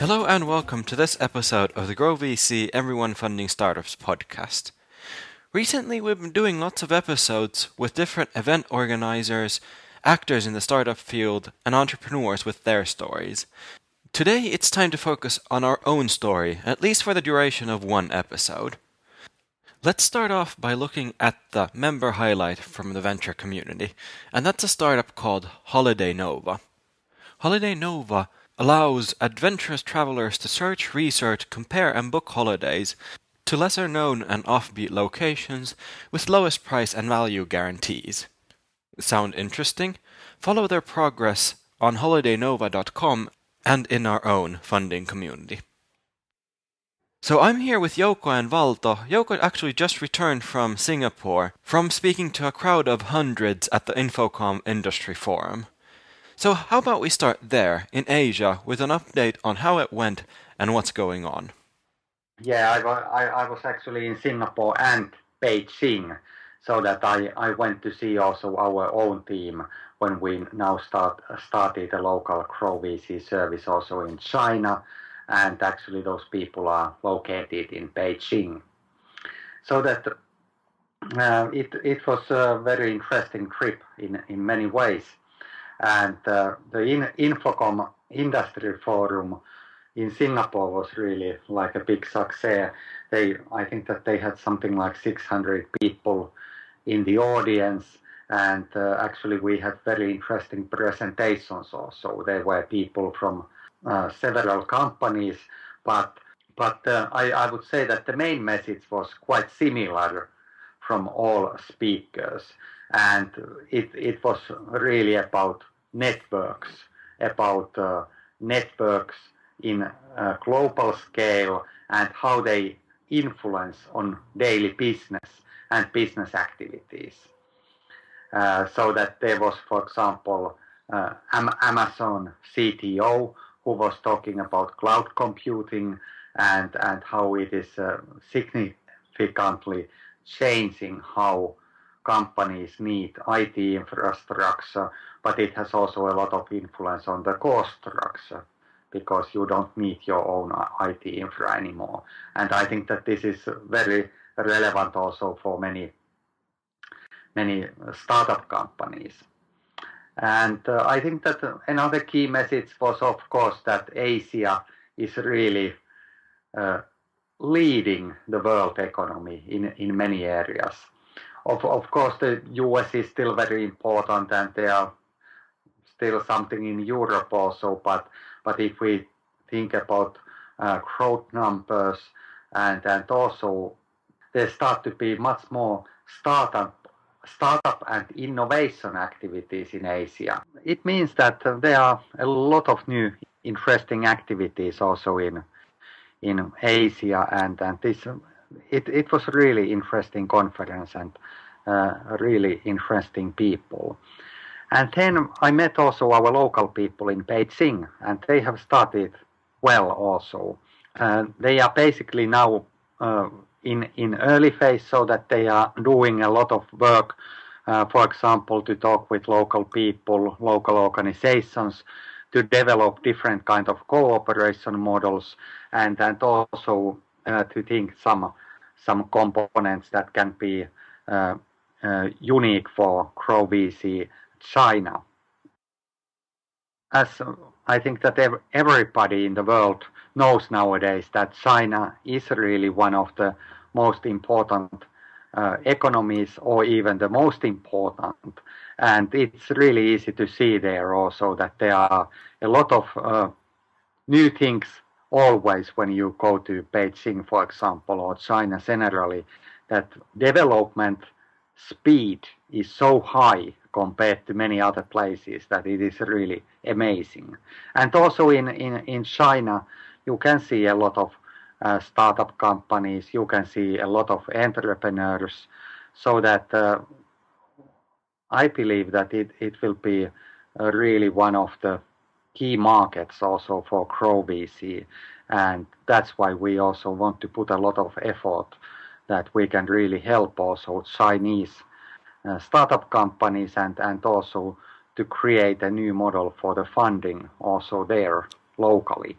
Hello and welcome to this episode of the GrowVC Everyone Funding Startups podcast. Recently we've been doing lots of episodes with different event organizers, actors in the startup field, and entrepreneurs with their stories. Today it's time to focus on our own story, at least for the duration of one episode. Let's start off by looking at the member highlight from the venture community, and that's a startup called Holiday Nova. Holiday Nova allows adventurous travelers to search, research, compare and book holidays to lesser known and offbeat locations with lowest price and value guarantees. Sound interesting? Follow their progress on holidaynova.com and in our own funding community. So I'm here with Jouko and Valto. Jouko actually just returned from Singapore from speaking to a crowd of hundreds at the Infocom Industry Forum. So how about we start there, in Asia, with an update on how it went and what's going on? Yeah, I was actually in Singapore and Beijing, so that I went to see also our own team when we now started a local GrowVC service also in China, and actually those people are located in Beijing. So that it was a very interesting trip in many ways. And the Infocom Industry Forum in Singapore was really like a big success. I think that they had something like 600 people in the audience, and actually we had very interesting presentations also. There were people from several companies, but I would say that the main message was quite similar from all speakers. And it was really about networks in a global scale and how they influence on daily business and business activities. So that there was, for example, Amazon CTO who was talking about cloud computing and how it is significantly changing how companies need IT infrastructure, but it has also a lot of influence on the cost structure because you don't need your own IT infra anymore. And I think that this is very relevant also for many startup companies. And I think that another key message was, of course, that Asia is really leading the world economy in many areas. Of course, the US is still very important, and there are still something in Europe also. But if we think about growth numbers and also there start to be much more startup and innovation activities in Asia. It means that there are a lot of new interesting activities also in Asia, and this. It was a really interesting conference and really interesting people. And then I met also our local people in Beijing, and they have started well also. They are basically now in early phase, so that they are doing a lot of work, for example, to talk with local people, local organizations, to develop different kind of cooperation models, and also to think some components that can be unique for GrowVC China. As I think that everybody in the world knows nowadays that China is really one of the most important economies, or even the most important. And it's really easy to see there also that there are a lot of new things always when you go to Beijing, for example, or China generally, that development speed is so high compared to many other places that it is really amazing. And also in China, you can see a lot of startup companies, you can see a lot of entrepreneurs, so that I believe that it will be really one of the key markets also for GrowVC, and that's why we also want to put a lot of effort that we can really help also Chinese startup companies and also to create a new model for the funding also there locally.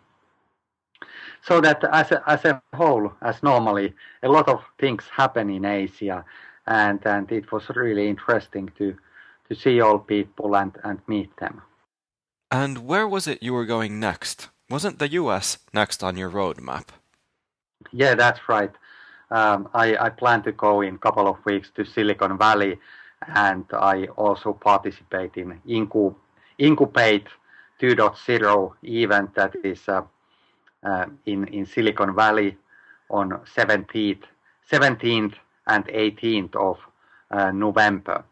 So that as a whole, as normally, a lot of things happen in Asia, and it was really interesting to see all people and meet them. And where was it you were going next? Wasn't the US next on your roadmap? Yeah, that's right. I plan to go in a couple of weeks to Silicon Valley, and I also participate in Incubate 2.0 event that is in Silicon Valley on 17th and 18th of November.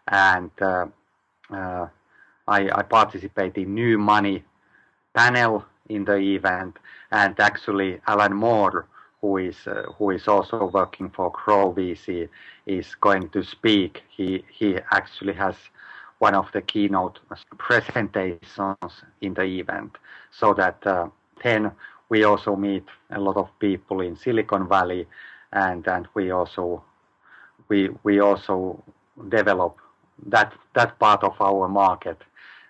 And I participate in new money panel in the event, and actually Alan Moore, who is also working for GrowVC, is going to speak. He actually has one of the keynote presentations in the event, so that then we also meet a lot of people in Silicon Valley, and we also develop that part of our market.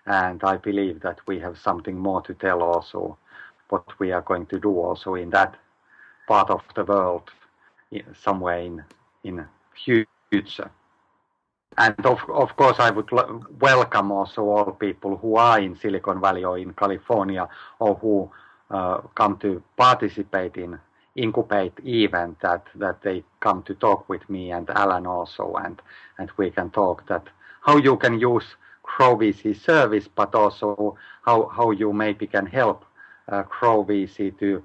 And I believe that we have something more to tell also, what we are going to do also in that part of the world somewhere in future. And of course I would welcome also all people who are in Silicon Valley or in California, or who come to participate in Incubate event, that they come to talk with me and Alan also, and we can talk that how you can use GrowVC service, but also how you maybe can help GrowVC to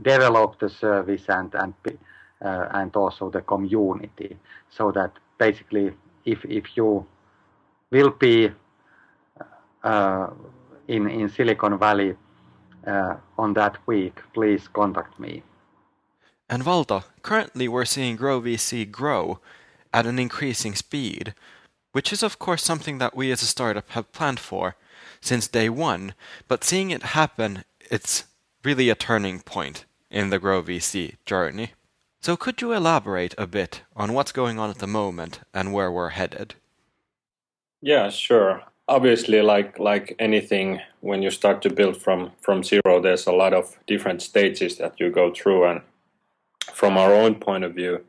develop the service and also the community. So that basically, if you will be in Silicon Valley on that week, please contact me. And Valto, currently we're seeing GrowVC grow at an increasing speed, which is of course something that we as a startup have planned for since day one, but seeing it happen, it's really a turning point in the GrowVC journey. So could you elaborate a bit on what's going on at the moment and where we're headed? Yeah, sure. Obviously, like anything, when you start to build from zero, there's a lot of different stages that you go through, and from our own point of view,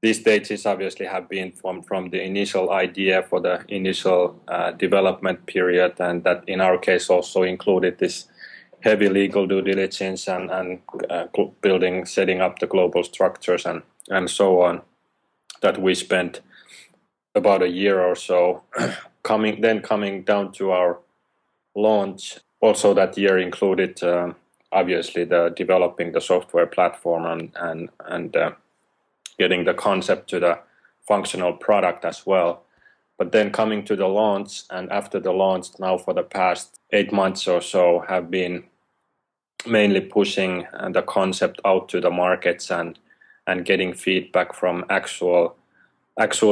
these stages obviously have been from the initial idea for the initial development period, and that in our case also included this heavy legal due diligence and setting up the global structures and so on, that we spent about a year or so. coming down to our launch, also that year included obviously the developing the software platform and getting the concept to the functional product as well. But then coming to the launch, and after the launch, now for the past 8 months or so, have been mainly pushing the concept out to the markets and getting feedback from actual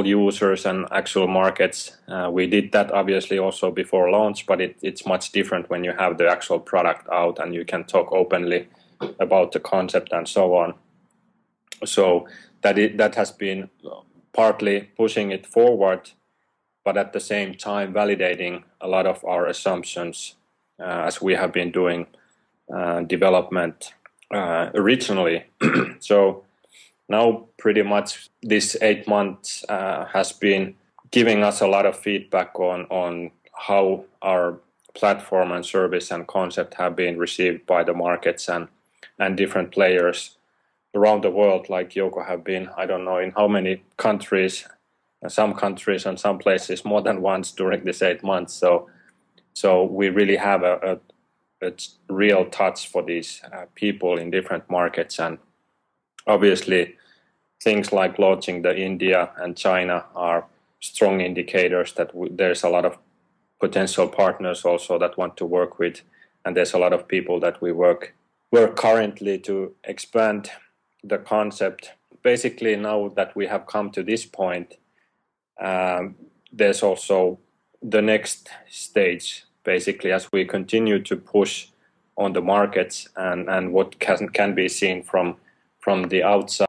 users and actual markets. We did that obviously also before launch, but it's much different when you have the actual product out and you can talk openly about the concept and so on. So that has been partly pushing it forward, but at the same time validating a lot of our assumptions as we have been doing development originally. So now pretty much this 8 months has been giving us a lot of feedback on how our platform and service and concept have been received by the markets and different players around the world. Like Jouko have been, I don't know in how many countries, some countries and some places more than once during this 8 months. So we really have a real touch for these people in different markets. And obviously things like launching the India and China are strong indicators that there's a lot of potential partners also that want to work with, and there's a lot of people that we work currently to expand the concept. Basically, now that we have come to this point, there's also the next stage, basically, as we continue to push on the markets and what can be seen from the outside